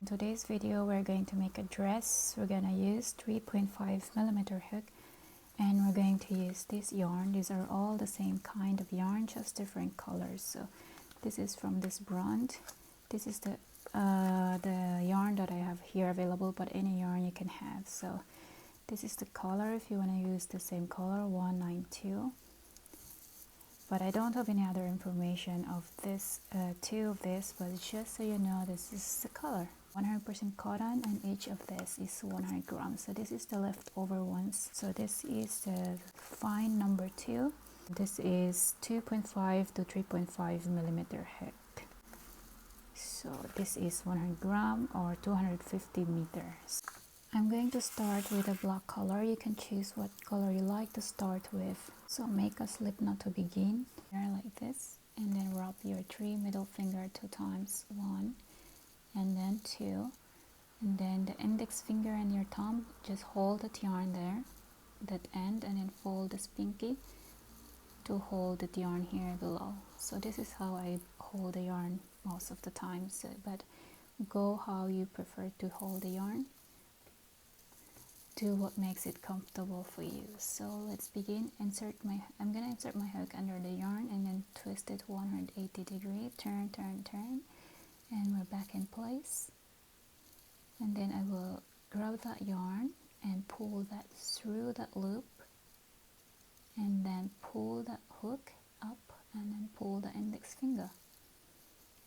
In today's video we're going to make a dress. We're gonna use 3.5mm hook and we're going to use this yarn. These are all the same kind of yarn, just different colors. So this is from this brand. This is the yarn that I have here available, but any yarn you can have. So this is the color if you want to use the same color, 192. But I don't have any other information of this, two of this, but just so you know, this is the color. 100% cotton, and each of this is 100 grams. So this is the leftover ones. So this is the fine number 2. This is 2.5 to 3.5mm hook. So this is 100 gram or 250 meters. I'm going to start with a black color. You can choose what color you like to start with. So make a slip knot to begin, here like this, and then wrap your 3 middle finger 2 times, 1 and then 2, and then the index finger and your thumb, just hold that yarn there, that end, and then fold this pinky to hold the yarn here below. So this is how I hold the yarn most of the time, so, but go how you prefer to hold the yarn. Do what makes it comfortable for you. So let's begin. I'm gonna insert my hook under the yarn and then twist it 180 degrees, turn, and we're back in place. And then I will grab that yarn and pull that through that loop, and then pull that hook up and then pull the index finger,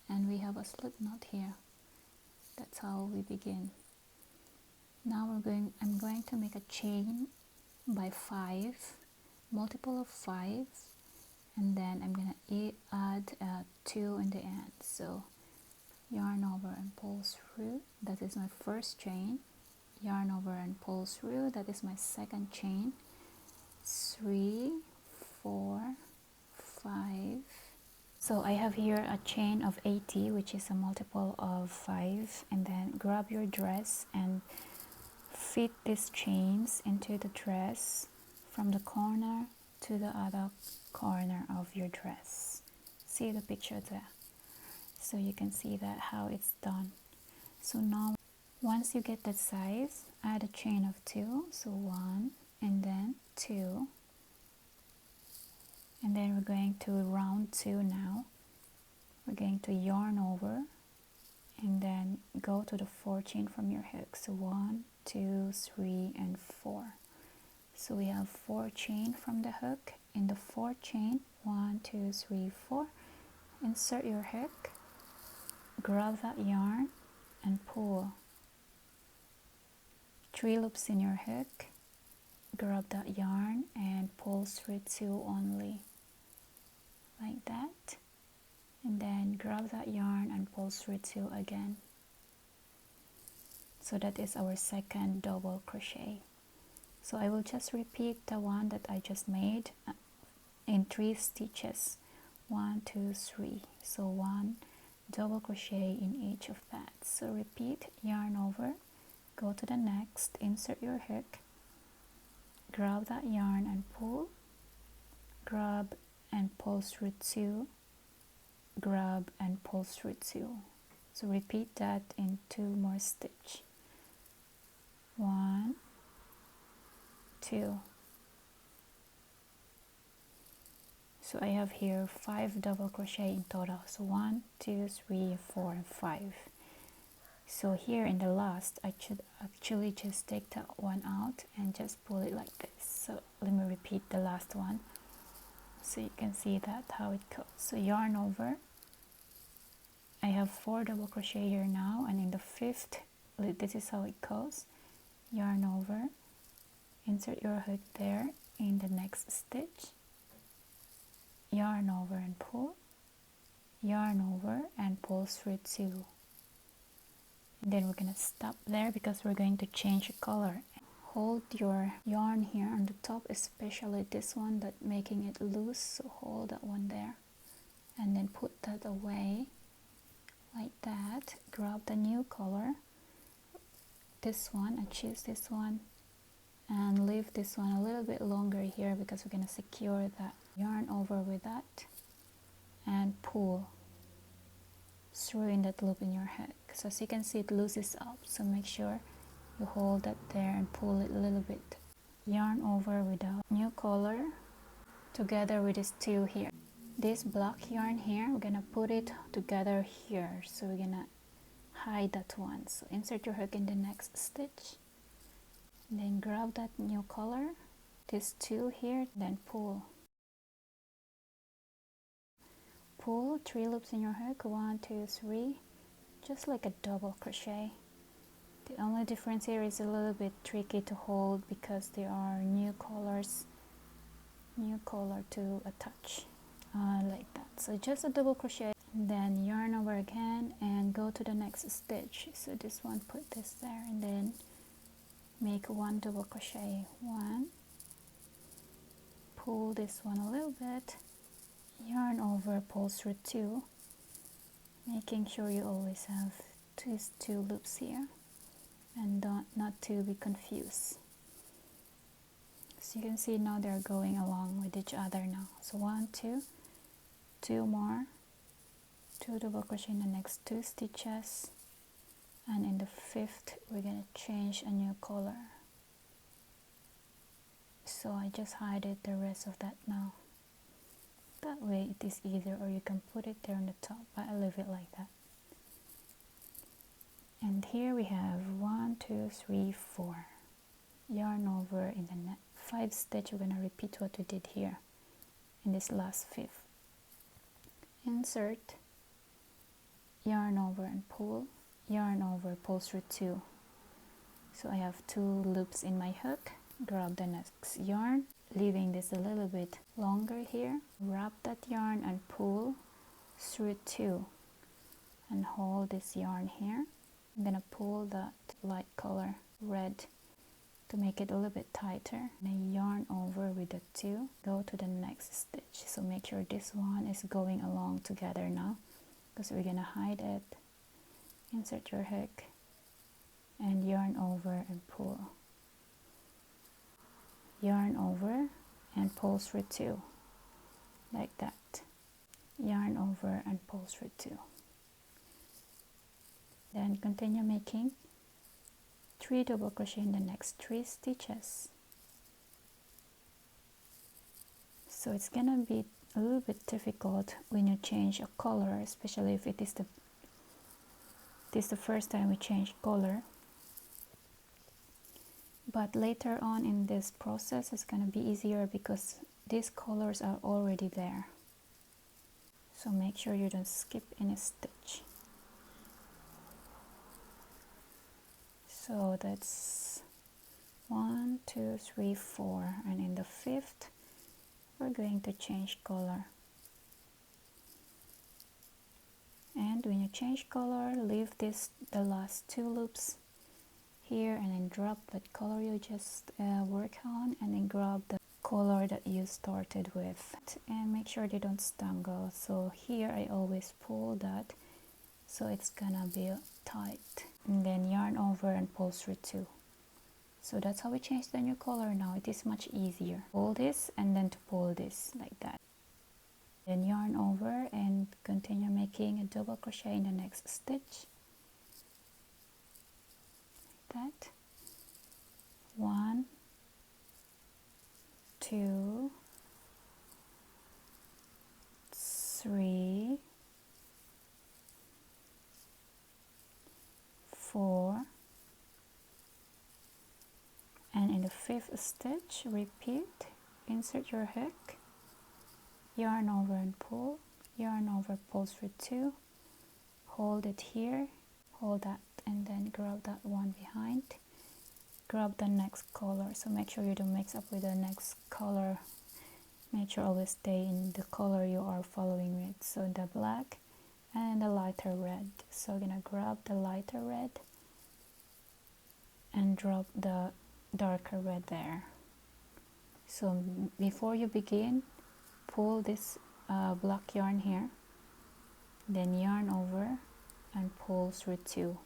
and we have a slip knot here. That's how we begin. Now I'm going to make a chain by 5, multiple of 5, and then I'm gonna add 2 in the end. So yarn over and pull through, that is my first chain. Yarn over and pull through, that is my second chain. 3, 4, 5. So I have here a chain of 80, which is a multiple of 5, and then grab your dress and fit these chains into the dress from the corner to the other corner of your dress. See the picture there? So you can see that how it's done. So now once you get that size, add a chain of 2, so 1 and then 2, and then we're going to round 2 now. We're going to yarn over and then go to the 4 chain from your hook. So 1, 2, 3 and 4. So we have 4 chain from the hook. In the 4 chain, 1, 2, 3, 4, insert your hook, grab that yarn and pull. 3 loops in your hook, grab that yarn and pull through 2 only, like that, and then grab that yarn and pull through 2 again. So that is our second double crochet. So I will just repeat the one that I just made in 3 stitches, 1, 2, 3. So 1 double crochet in each of that. So repeat, yarn over, go to the next, insert your hook, grab that yarn and pull, grab and pull through 2, grab and pull through 2. So repeat that in 2 more stitch. 1, 2. So I have here 5 double crochet in total. So 1, 2, 3, 4 and 5. So here in the last, I should actually just take that one out and just pull it like this. So let me repeat the last one so you can see that how it goes. So yarn over. I have 4 double crochet here now, and in the 5th, this is how it goes. Yarn over, insert your hook there in the next stitch, yarn over and pull, yarn over and pull through 2. And then we're gonna stop there because we're going to change the color. Hold your yarn here on the top, especially this one that making it loose, so hold that one there and then put that away like that. Grab the new color, this one, and choose this one, and leave this one a little bit longer here because we're going to secure that. Yarn over with that and pull. through in that loop in your hook. So as you can see, it loosens up, so make sure you hold that there and pull it a little bit. Yarn over with a new color together with this two here. This black yarn here, we're gonna put it together here, so we're gonna hide that one. So insert your hook in the next stitch, then grab that new color, this two here, then pull 3 loops in your hook, 1 2 3, just like a double crochet. The only difference here is a little bit tricky to hold because there are new color to attach, like that. So just a double crochet, then yarn over again and go to the next stitch. So this one, put this there, and then make 1 double crochet, 1, pull this one a little bit, yarn over, pull through 2, making sure you always have these 2 loops here and not to be confused. So you can see now they're going along with each other now. So 1 2, 2 more, 2 double crochet in the next 2 stitches, and in the 5th we're gonna change a new color. So I just hide it the rest of that now. That way it is easier, or you can put it there on the top, but I leave it like that. And here we have 1 2 3 4. Yarn over in the 5th stitch. We're gonna repeat what we did here in this last 5th. Insert, yarn over and pull, yarn over, pull through 2. So I have 2 loops in my hook. Grab the next yarn, leaving this a little bit longer here, wrap that yarn and pull through 2 and hold this yarn here. I'm gonna pull that light color red to make it a little bit tighter, and then yarn over with the 2, go to the next stitch. So make sure this one is going along together now, because we're gonna hide it. Insert your hook and yarn over and pull, yarn over and pull through 2, like that. Yarn over and pull through 2. Then continue making 3 double crochet in the next 3 stitches. So it's gonna be a little bit difficult when you change a color, especially if it is the first time we change color. But later on in this process it's gonna be easier because these colors are already there. So make sure you don't skip any stitch. So that's 1 2 3 4, and in the 5th we're going to change color. And when you change color, leave the last 2 loops here, and then drop that color you just work on, and then grab the color that you started with, and make sure they don't tangle. So here I always pull that, so it's gonna be tight, and then yarn over and pull through 2. So that's how we change the new color. Now it is much easier. Pull this and then to pull this like that, then yarn over and continue making a double crochet in the next stitch, like that. 1 2 3 4, and in the 5th stitch repeat. Insert your hook, yarn over and pull, yarn over, pull through 2, hold it here, hold that, and then grab that one behind, grab the next color. So make sure you don't mix up with the next color, make sure always stay in the color you are following with, so the black and the lighter red. So I'm gonna grab the lighter red and drop the darker red there. So before you begin, pull this black yarn here, then yarn over and pull through 2.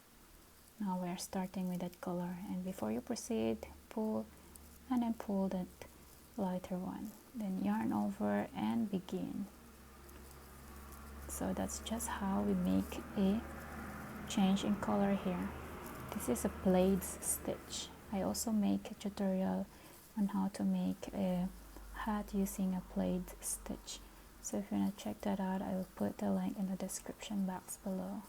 Now we're starting with that color, and before you proceed, pull and then pull that lighter one, then yarn over and begin. So that's just how we make a change in color here. This is a plaid stitch. I also make a tutorial on how to make a hat using a plaid stitch. So if you want to check that out, I will put the link in the description box below.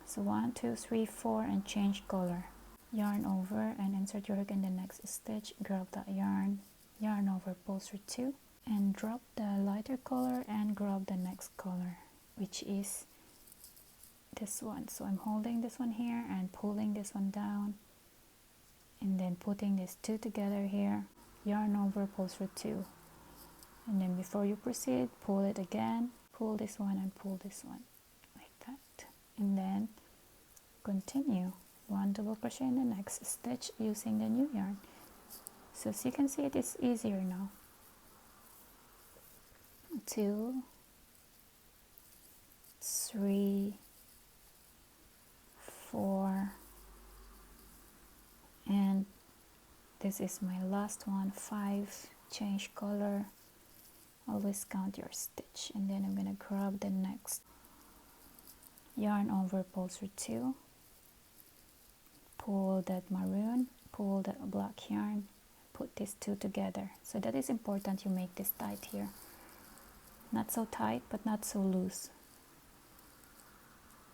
So 1, 2, 3, 4 and change color. Yarn over and insert your hook in the next stitch. Grab that yarn, yarn over, pull through 2 and drop the lighter color and grab the next color, which is this one. So I'm holding this one here and pulling this one down and then putting these two together here. Yarn over, pull through 2, and then before you proceed, pull it again, pull this one and pull this one like that, and then continue 1 double crochet in the next stitch using the new yarn. So as you can see, it is easier now. 2, 3, 4, and this is my last one, 5. Change color. Always count your stitch, and then I'm gonna grab the next. Yarn over, pull through 2, pull that maroon, pull that black yarn, put these two together. So that is important, you make this tight here. Not so tight, but not so loose,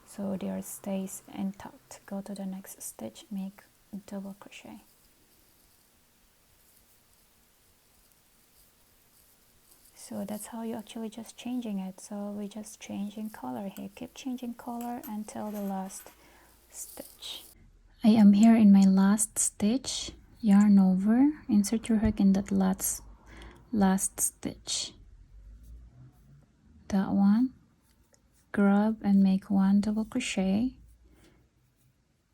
so they stays intact. Go to the next stitch, make double crochet. So that's how you actually just changing it. So we just changing color here. Keep changing color until the last stitch. I am here in my last stitch. Yarn over, insert your hook in that last stitch. That one. Grab and make 1 double crochet.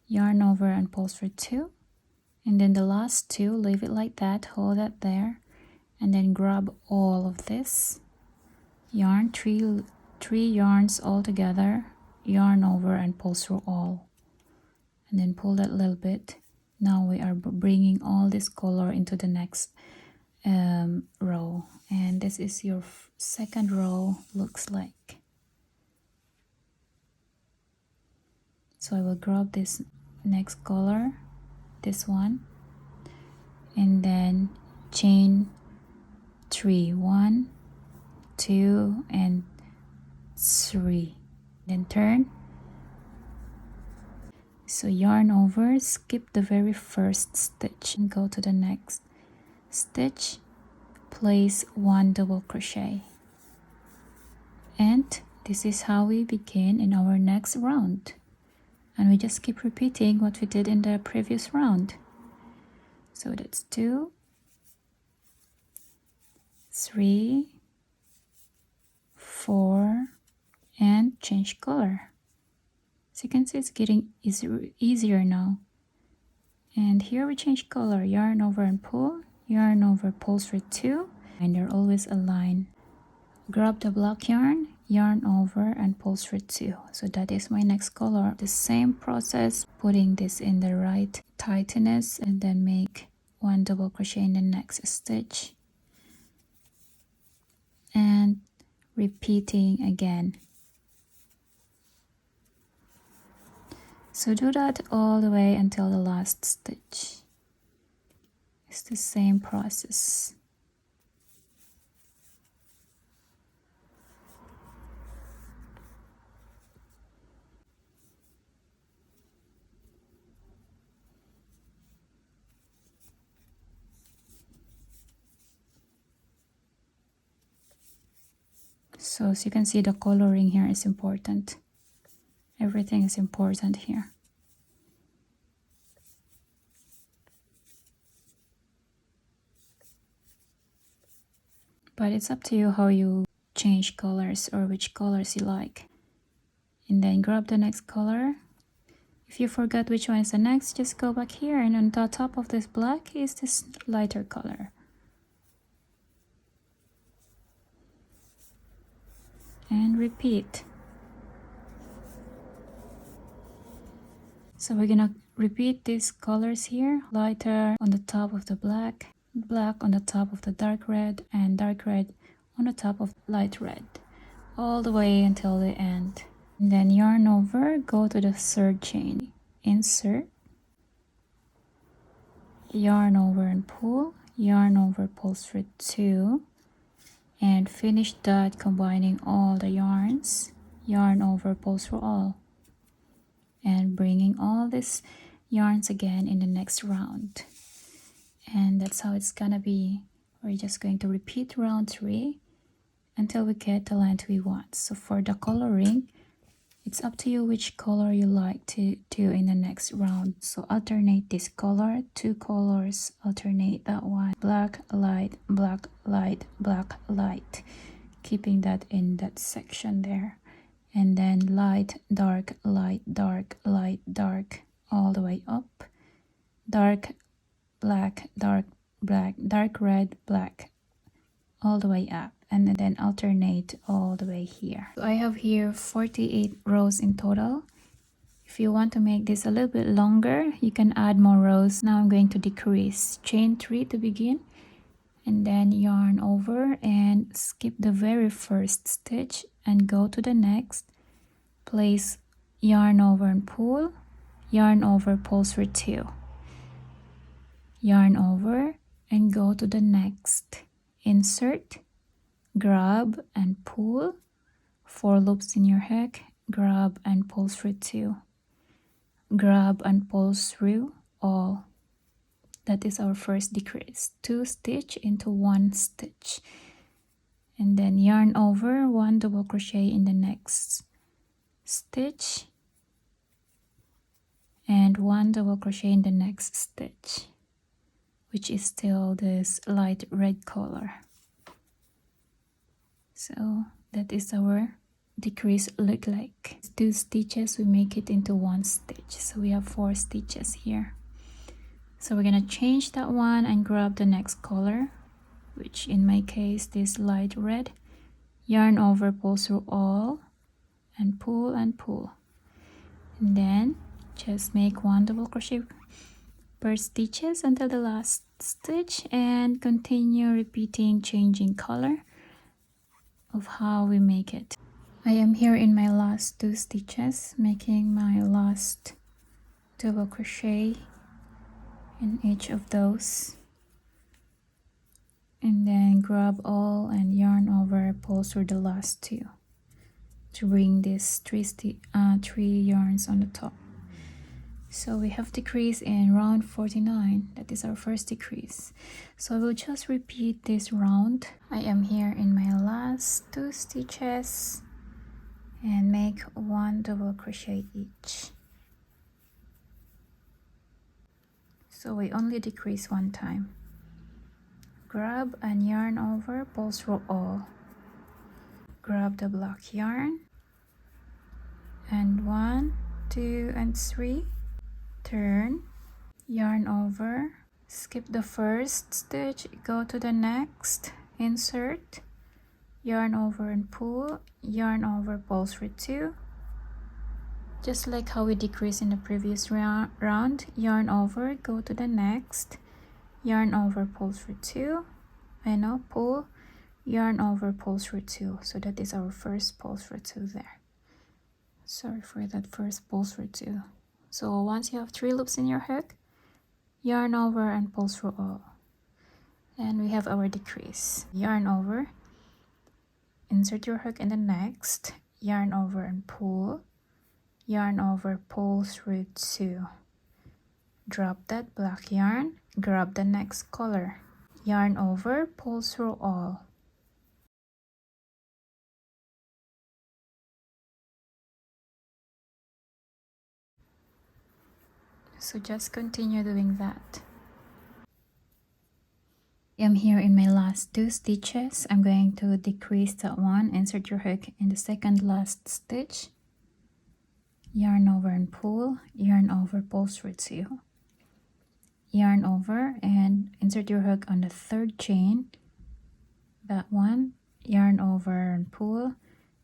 Yarn over and pull through 2. And then the last 2, leave it like that, hold that there. And then grab all of this. Yarn three yarns all together. Yarn over and pull through all. And then pull that little bit. Now we are bringing all this color into the next row. And this is your second row looks like. So I will grab this next color, this one, and then chain 3, 1, 2 and 3, then turn. So yarn over, skip the very first stitch and go to the next stitch, place 1 double crochet, and this is how we begin in our next round. And we just keep repeating what we did in the previous round. So that's 2, 3, 4, and change color. So you can see it's getting easier now. And here we change color. Yarn over and pull. Yarn over, pull through 2, and they're always aligned. Grab the black yarn, yarn over and pull through 2. So that is my next color. The same process, putting this in the right tightness, and then make 1 double crochet in the next stitch and repeating again. So do that all the way until the last stitch. It's the same process. So as you can see, the coloring here is important. Everything is important here. But it's up to you how you change colors or which colors you like. And then grab the next color. If you forgot which one is the next, just go back here, and on the top of this black is this lighter color. And repeat. So we're gonna repeat these colors here. Lighter on the top of the black, black on the top of the dark red, and dark red on the top of light red. all the way until the end. And then yarn over, go to the third chain, insert, yarn over and pull, yarn over, pull through 2, and finish that combining all the yarns, yarn over, pull through all, and bringing all these yarns again in the next round. And that's how it's gonna be. We're just going to repeat round 3 until we get the length we want. So for the coloring, it's up to you which color you like to do in the next round. So alternate this color, 2 colors, alternate that one. Black, light, black, light, black, light. Keeping that in that section there. And then light, dark, light, dark, light, dark, all the way up. Dark, black, dark, black, dark red, black, all the way up. And then alternate all the way here. So I have here 48 rows in total. If you want to make this a little bit longer, you can add more rows. Now I'm going to decrease. Chain 3 to begin, and then yarn over and skip the very first stitch and go to the next. Place yarn over and pull, yarn over, pull through 2. Yarn over and go to the next. Insert, grab and pull, 4 loops in your hook, grab and pull through 2, grab and pull through all. That is our first decrease. 2 stitch into 1 stitch, and then yarn over, 1 double crochet in the next stitch, and 1 double crochet in the next stitch, which is still this light red color. So that is our decrease look like. 2 stitches, we make it into 1 stitch. So we have 4 stitches here. So we're gonna change that one and grab the next color, which in my case this light red. Yarn over, pull through all, and pull and pull. And then just make 1 double crochet per stitches until the last stitch, and continue repeating, changing color of how we make it. I am here in my last 2 stitches, making my last double crochet in each of those, and then grab all and yarn over, pull through the last 2 to bring these 3 yarns on the top. So we have decrease in round 49. That is our first decrease. So I will just repeat this round. I am here in my last 2 stitches and make 1 double crochet each. So we only decrease 1 time. Grab and yarn over, pull through all. Grab the black yarn, and 1, 2, and 3. Turn, yarn over, skip the first stitch, go to the next, insert, yarn over and pull, yarn over, pull through 2. Just like how we decreased in the previous round, yarn over, go to the next, yarn over, pull through 2, and now pull, yarn over, pull through 2. So that is our first pull through 2 there. Sorry for that first pull through 2. So once you have 3 loops in your hook, yarn over and pull through all. And we have our decrease. Yarn over, insert your hook in the next, yarn over and pull, yarn over, pull through 2. Drop that black yarn, grab the next color, yarn over, pull through all. So just continue doing that. I'm here in my last 2 stitches. I'm going to decrease that one, insert your hook in the second last stitch, yarn over and pull, yarn over, pull through 2, yarn over and insert your hook on the 3rd chain, that one, yarn over and pull,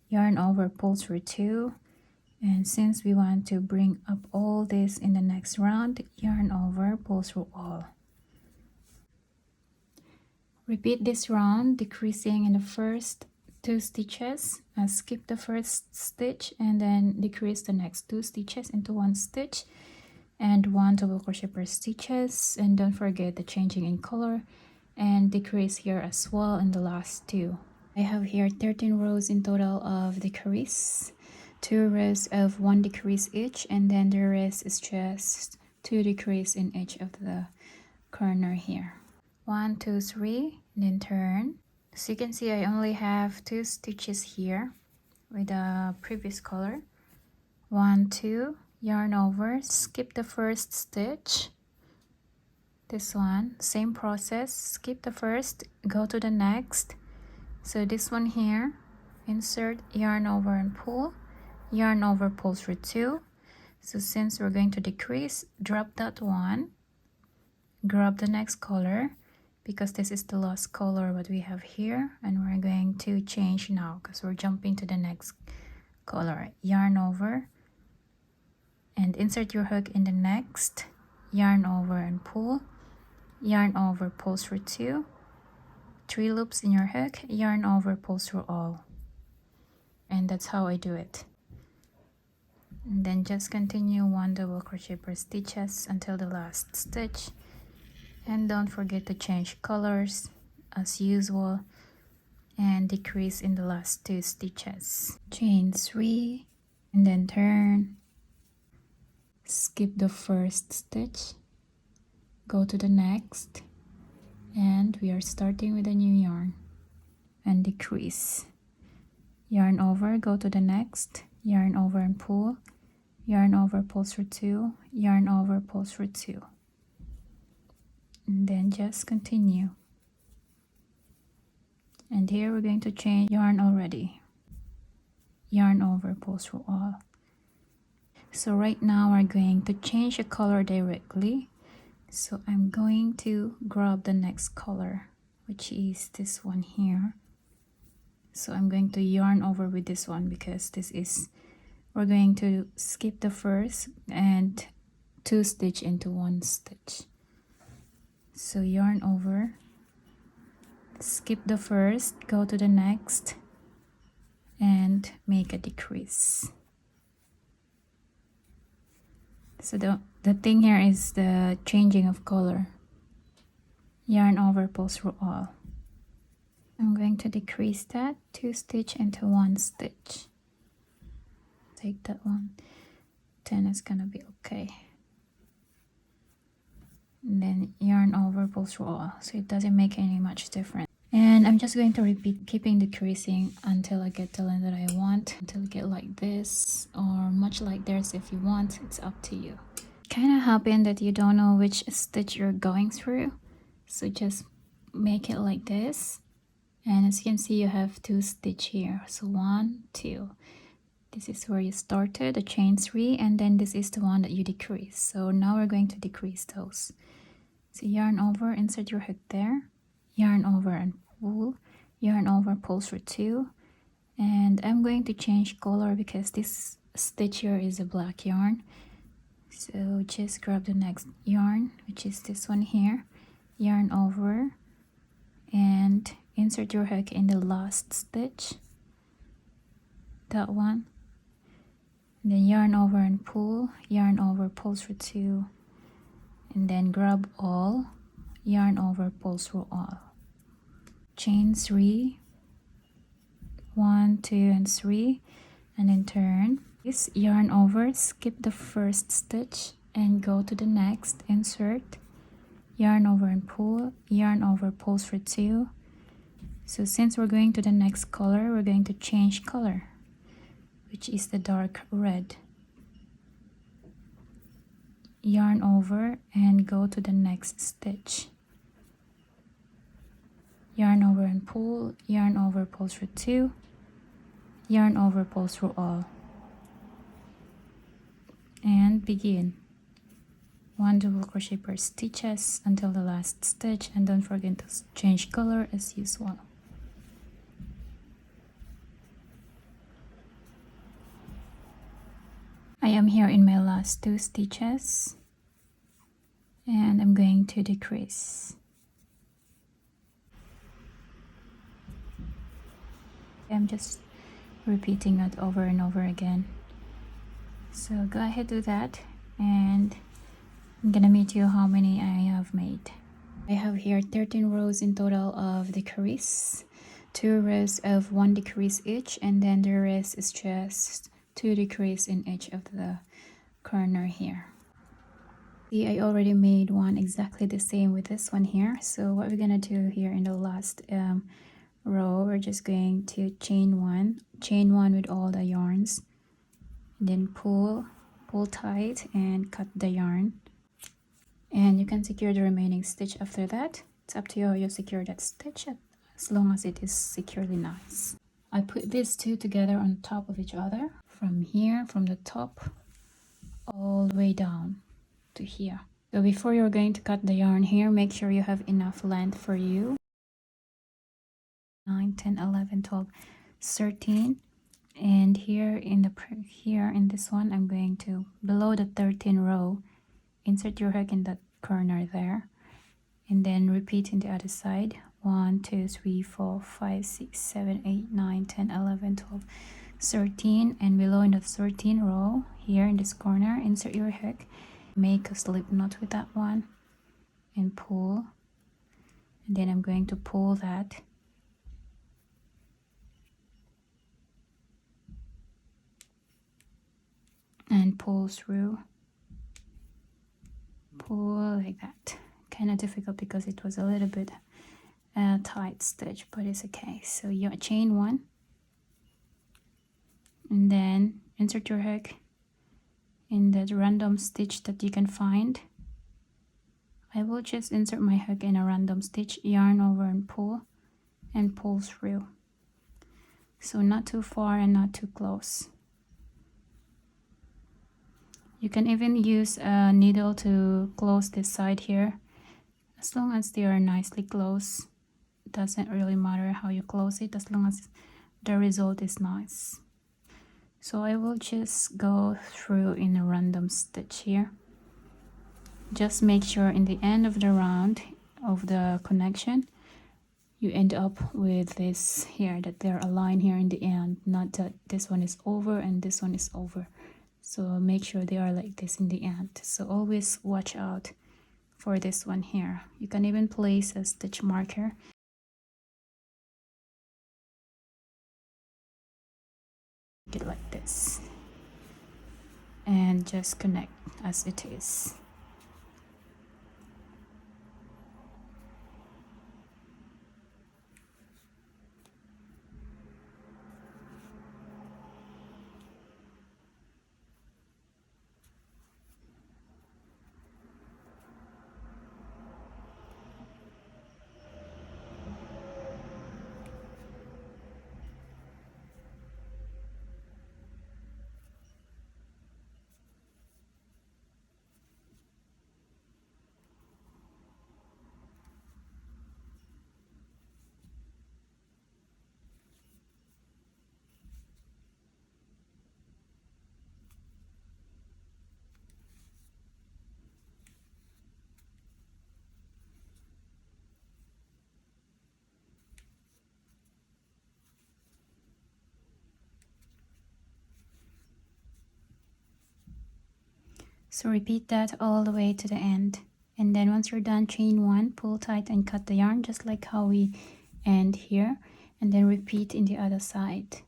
yarn over, pull through 2. And since we want to bring up all this in the next round, yarn over, pull through all. Repeat this round, decreasing in the first 2 stitches, skip the first stitch and then decrease the next 2 stitches into 1 stitch and 1 double crochet per stitches, and don't forget the changing in color and decrease here as well in the last 2. I have here 13 rows in total of decrease, 2 rows of 1 decrease each, and then the rest is just 2 decrease in each of the corner here. 1 2 3, then turn. So you can see I only have 2 stitches here with the previous color. 1 2, yarn over, skip the first stitch. This one, same process, skip the first, go to the next. So this one here, insert, yarn over and pull, yarn over, pull through 2. So since we're going to decrease, drop that one, grab the next color, because this is the last color what we have here, and we're going to change now because we're jumping to the next color. Yarn over and insert your hook in the next, yarn over and pull, yarn over, pull through 2, 3 loops in your hook, yarn over, pull through all, and that's how I do it. And then just continue 1 double crochet per stitches until the last stitch, and don't forget to change colors as usual and decrease in the last 2 stitches. Chain 3 and then turn, skip the first stitch, go to the next, and we are starting with a new yarn and decrease. Yarn over, go to the next, yarn over and pull, yarn over, pull through 2, yarn over, pull through 2, and then just continue. And here we're going to change yarn already, yarn over, pull through all. So right now we're going to change the color directly. So I'm going to grab the next color, which is this one here. So I'm going to yarn over with this one because this is, we're going to skip the first and 2 stitch into 1 stitch. So yarn over, skip the first, go to the next, and make a decrease. So the thing here is the changing of color. Yarn over, pull through all. I'm going to decrease that, 2 stitch into 1 stitch. Take that one, 10 is gonna be okay. And then yarn over, pull through all, so it doesn't make any much difference. And I'm just going to repeat, keeping decreasing until I get the length that I want, until I get like this or much like this. If you want, it's up to you. Kind of happen that you don't know which stitch you're going through, so just make it like this. And as you can see, you have 2 stitch here, so 1 2. This is where you started, the chain 3, and then this is the one that you decrease. So now we're going to decrease those. So yarn over, insert your hook there, yarn over and pull, yarn over, pull through 2, and I'm going to change color because this stitch here is a black yarn. So just grab the next yarn, which is this one here, yarn over and insert your hook in the last stitch, that one, and then yarn over and pull, yarn over, pull through 2, and then grab all, yarn over, pull through all. Chain 3, 1 2 and 3, and then turn. This yarn over, skip the first stitch and go to the next, insert, yarn over and pull, yarn over, pull through 2. So since we're going to the next color, we're going to change color, which is the dark red. Yarn over and go to the next stitch, yarn over and pull, yarn over, pull through 2, yarn over, pull through all, and begin. 1 double crochet per stitches until the last stitch, and don't forget to change color as usual. I am here in my last 2 stitches and I'm going to decrease. I'm just repeating it over and over again. So go ahead, do that, and I'm gonna meet you how many I have made. I have here 13 rows in total of decrease, 2 rows of 1 decrease each, and then the rest is just 2 decrease in each of the corner here. See, I already made one exactly the same with this one here. So what we're gonna do here in the last row, we're just going to chain one with all the yarns, and then pull tight and cut the yarn, and you can secure the remaining stitch after that. It's up to you how you secure that stitch, as long as it is securely nice. I put these two together on top of each other from here, from the top all the way down to here. So before you're going to cut the yarn here, make sure you have enough length for you. 9, 10, 11, 12, 13, and here in this one, I'm going to, below the 13 row, insert your hook in that corner there, and then repeat in the other side. 1, 2, 3, 4, 5, 6, 7, 8, 9, 10, 11, 12, 13, and below in the 13 row here in this corner, insert your hook, make a slip knot with that one, and pull, and then I'm going to pull that, and pull through, pull like that. Kind of difficult because it was a little bit tight stitch, but it's okay. So you chain one, and then insert your hook in that random stitch that you can find. I will just insert my hook in a random stitch, yarn over and pull through. So not too far and not too close. You can even use a needle to close this side here. As long as they are nicely closed, it doesn't really matter how you close it, as long as the result is nice. So I will just go through in a random stitch here. Just make sure in the end of the round of the connection, you end up with this here, that they're aligned here in the end, not that this one is over and this one is over. So make sure they are like this in the end. So always watch out for this one here. You can even place a stitch marker. Make it like this. And just connect as it is. So repeat that all the way to the end. And then once you're done, chain one, pull tight and cut the yarn, just like how we end here. And then repeat in the other side.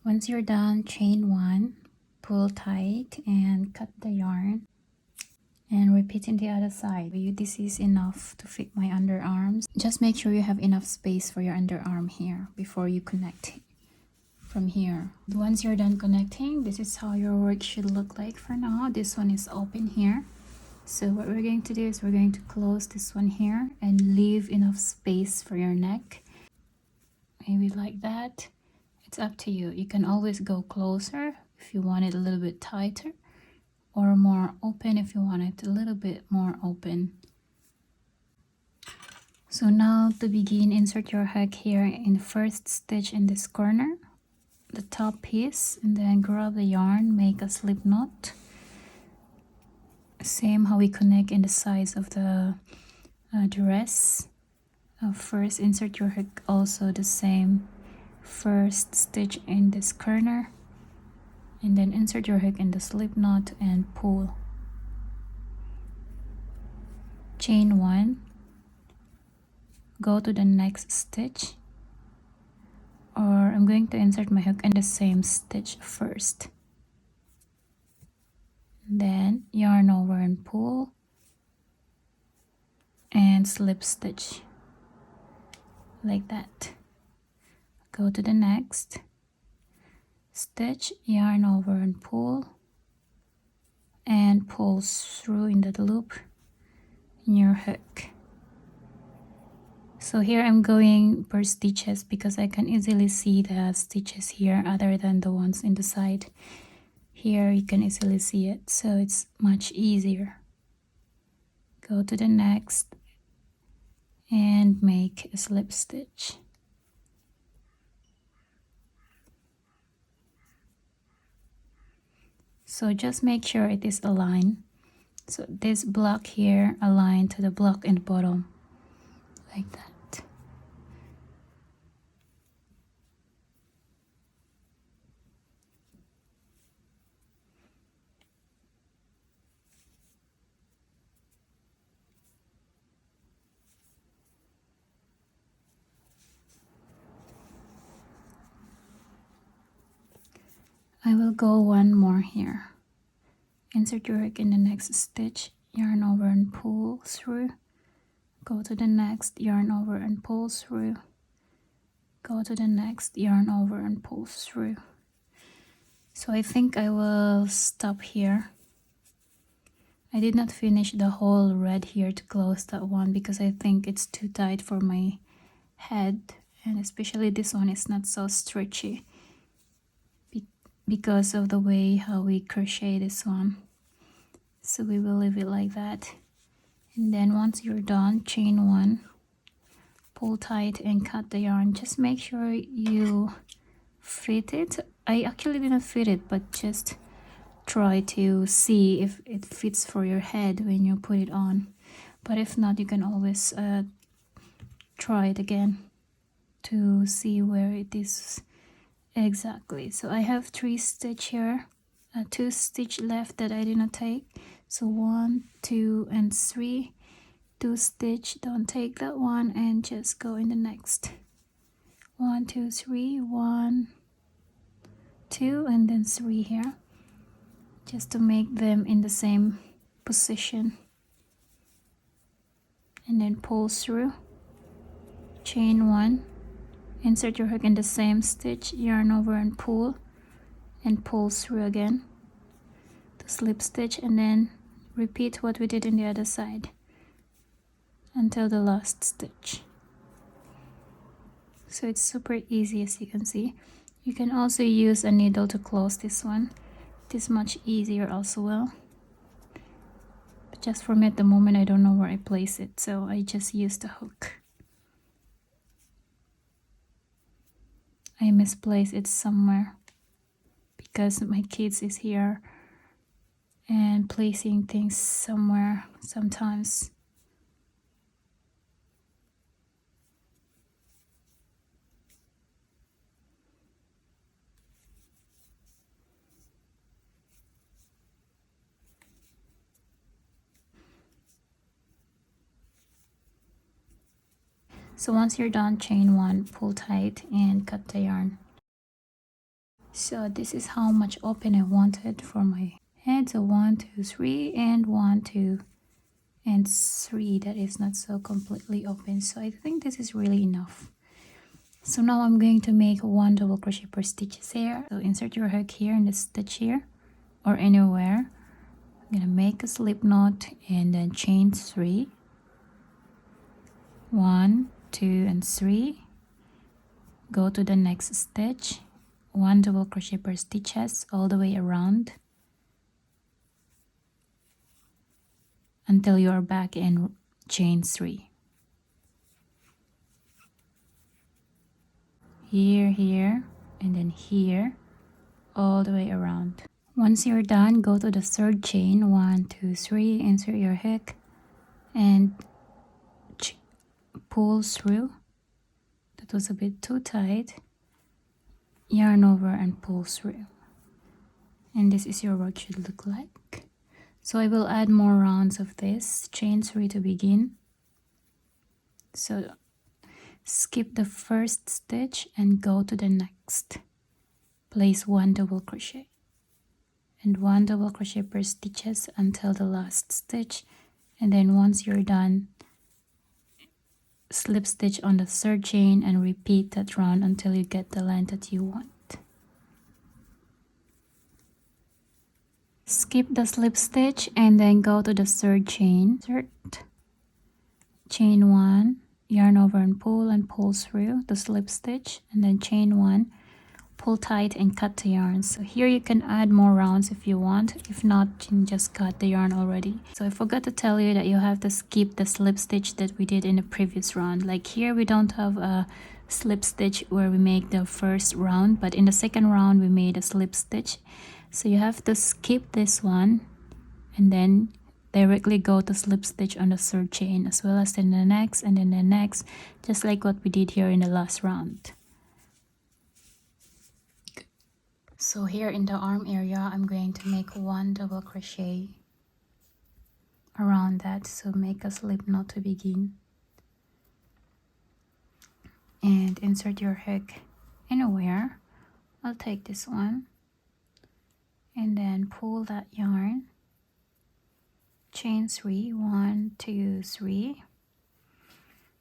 Once you're done, chain one, pull tight and cut the yarn. And repeat in the other side. This is enough to fit my underarms. Just make sure you have enough space for your underarm here before you connect from here. Once you're done connecting, this is how your work should look like for now. This one is open here. So what we're going to do is we're going to close this one here and leave enough space for your neck. Maybe like that. It's up to you. You can always go closer if you want it a little bit tighter, or more open if you want it a little bit more open. So now to begin, insert your hook here in the first stitch in this corner, the top piece, and then grab the yarn, make a slip knot. Same how we connect in the sides of the dress. First insert your hook also the same first stitch in this corner, and then insert your hook in the slip knot and pull. Chain 1, go to the next stitch, or I'm going to insert my hook in the same stitch first. Then yarn over and pull and slip stitch like that. Go to the next stitch, yarn over and pull through in that loop in your hook. So here I'm going per stitches because I can easily see the stitches here other than the ones in the side. Here you can easily see it, so it's much easier. Go to the next and make a slip stitch. So just make sure it is aligned. So this block here aligned to the block in the bottom, like that. I will go one more here. Insert your hook in the next stitch, yarn over and pull through. Go to the next, yarn over and pull through. Go to the next, yarn over and pull through. So I think I will stop here. I did not finish the whole red here to close that one because I think it's too tight for my head, and especially this one is not so stretchy because of the way how we crochet this one. So we will leave it like that. And then once you're done, chain 1, pull tight and cut the yarn. Just make sure you fit it. I actually didn't fit it, but just try to see if it fits for your head when you put it on. But if not, you can always try it again to see where it is exactly. So I have 3 stitch here, 2 stitch left that I did not take. So 1, 2 and 3, 2 stitch, don't take that one and just go in the next. 1, 2, 3, 1, 2 and then 3 here, just to make them in the same position. And then pull through, chain 1, insert your hook in the same stitch, yarn over and pull through again to slip stitch, and then repeat what we did in the other side until the last stitch. So it's super easy, as you can see. You can also use a needle to close this one. It is much easier also. Well, but just for me at the moment, I don't know where I place it, so I just use the hook. I misplaced it somewhere because my kids is here and placing things somewhere sometimes. So once you're done, chain 1, pull tight and cut the yarn. So this is how much open I wanted for my head. So 1, 2, 3 and 1, 2 and 3 that is not so completely open. So I think this is really enough. So now I'm going to make 1 double crochet per stitches here. So insert your hook here in the stitch here or anywhere. I'm gonna make a slip knot and then chain 3, 1, 2 and 3. Go to the next stitch, 1 double crochet per stitches all the way around until you are back in chain 3. Here and then here, all the way around. Once you're done, go to the third chain, 1, 2, 3, insert your hook and pull through. That was a bit too tight. yarn over and pull through. And this is your work should look like. So I will add more rounds of this. Chain 3 to begin. So skip the first stitch and go to the next. Place 1 double crochet and 1 double crochet per stitches until the last stitch, and then once you're done, slip stitch on the third chain and repeat that round until you get the length that you want. Skip the slip stitch and then go to the third chain. Insert, chain 1, yarn over and pull through the slip stitch, and then chain 1, pull tight and cut the yarn. So here you can add more rounds if you want. If not, you can just cut the yarn already. So I forgot to tell you that you have to skip the slip stitch that we did in the previous round. Like here we don't have a slip stitch where we make the first round, but in the second round we made a slip stitch. So you have to skip this one and then directly go to slip stitch on the third chain, as well as in the next and then the next, just like what we did here in the last round. So here in the arm area, I'm going to make 1 double crochet around that. So make a slip knot to begin. And insert your hook anywhere. I'll take this one. And then pull that yarn. Chain 3, 1, 2, 3.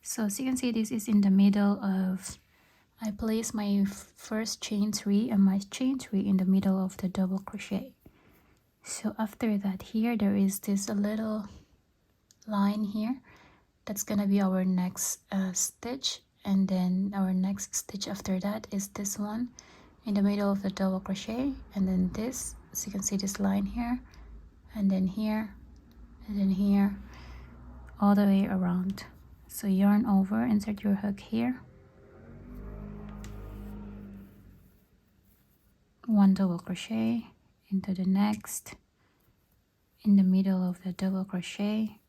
So as you can see, this is in the middle of, I place my first chain 3 and my chain 3 in the middle of the double crochet. So after that, here there is this little line here that's gonna be our next stitch, and then our next stitch after that is this one in the middle of the double crochet, and then this, as you can see, this line here, and then here, and then here, all the way around. So yarn over, insert your hook here, 1 double crochet into the next, in the middle of the double crochet,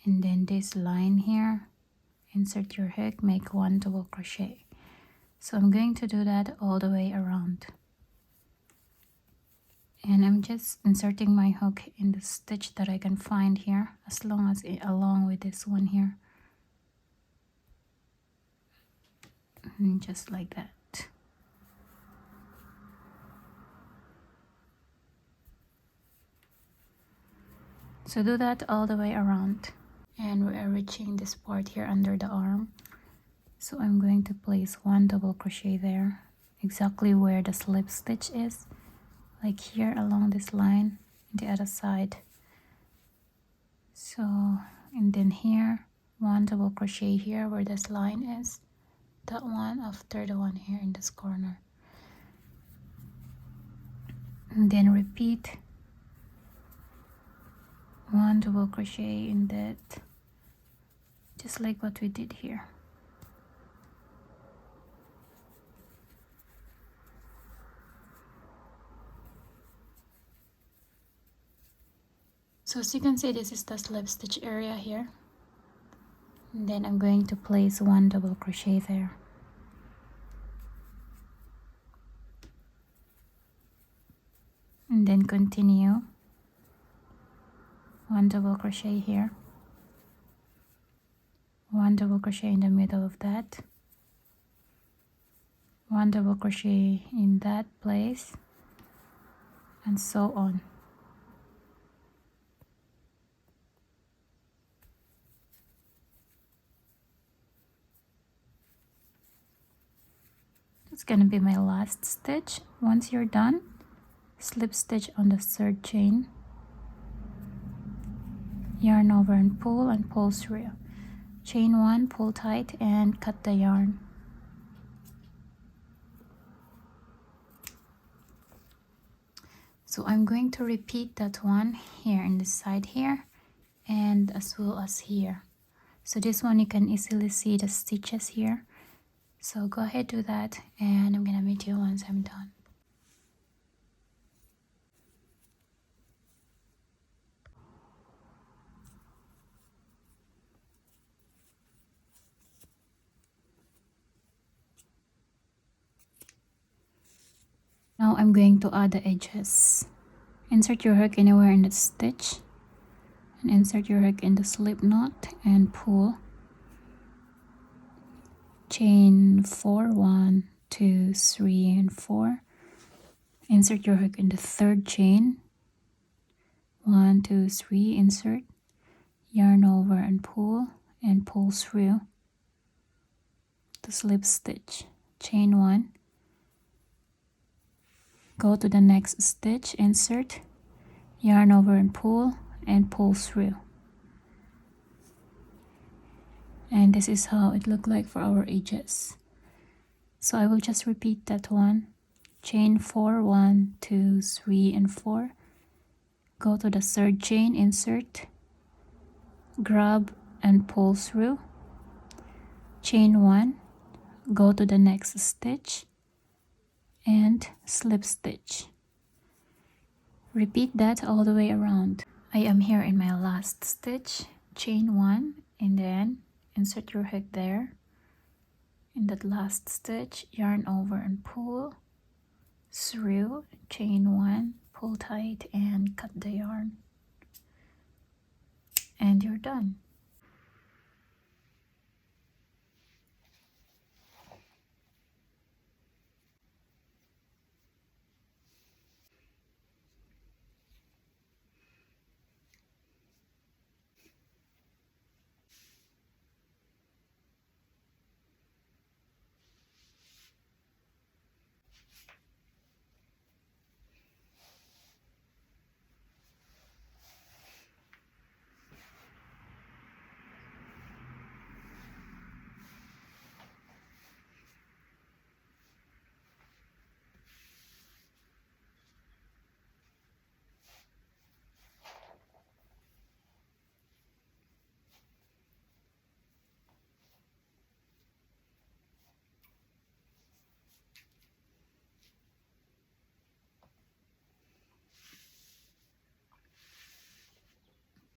and then this line here, insert your hook, make 1 double crochet. So I'm going to do that all the way around, and I'm just inserting my hook in the stitch that I can find here, as long as along with this one here, and just like that. So do that all the way around, and we are reaching this part here under the arm. So I'm going to place 1 double crochet there, exactly where the slip stitch is, like here along this line, the other side. So, and then here, 1 double crochet here where this line is, that one after the one here in this corner. And then repeat 1 double crochet in that, just like what we did here. So as you can see, this is the slip stitch area here, and then I'm going to place 1 double crochet there, and then continue 1 double crochet here, 1 double crochet in the middle of that, 1 double crochet in that place, and so on. It's gonna be my last stitch. Once you're done, slip stitch on the third chain, yarn over and pull through. Chain 1, pull tight and cut the yarn. So I'm going to repeat that one here in the side here, and as well as here. So this one you can easily see the stitches here. So go ahead, do that, and I'm gonna meet you once I'm done. Now I'm going to add the edges. Insert your hook anywhere in the stitch and insert your hook in the slip knot and pull. Chain 4, 1, 2, 3, and 4. Insert your hook in the third chain. 1, 2, 3, insert, yarn over and pull through the slip stitch. Chain 1, go to the next stitch, insert, yarn over and pull through. And this is how it looked like for our edges. So I will just repeat that one. Chain 4, 1, 2, 3, and 4. Go to the third chain, insert, grab and pull through. Chain 1, go to the next stitch and slip stitch. Repeat that all the way around. I am here in my last stitch. Chain 1 and then insert your hook there in that last stitch, yarn over and pull through. Chain 1, pull tight and cut the yarn, and you're done.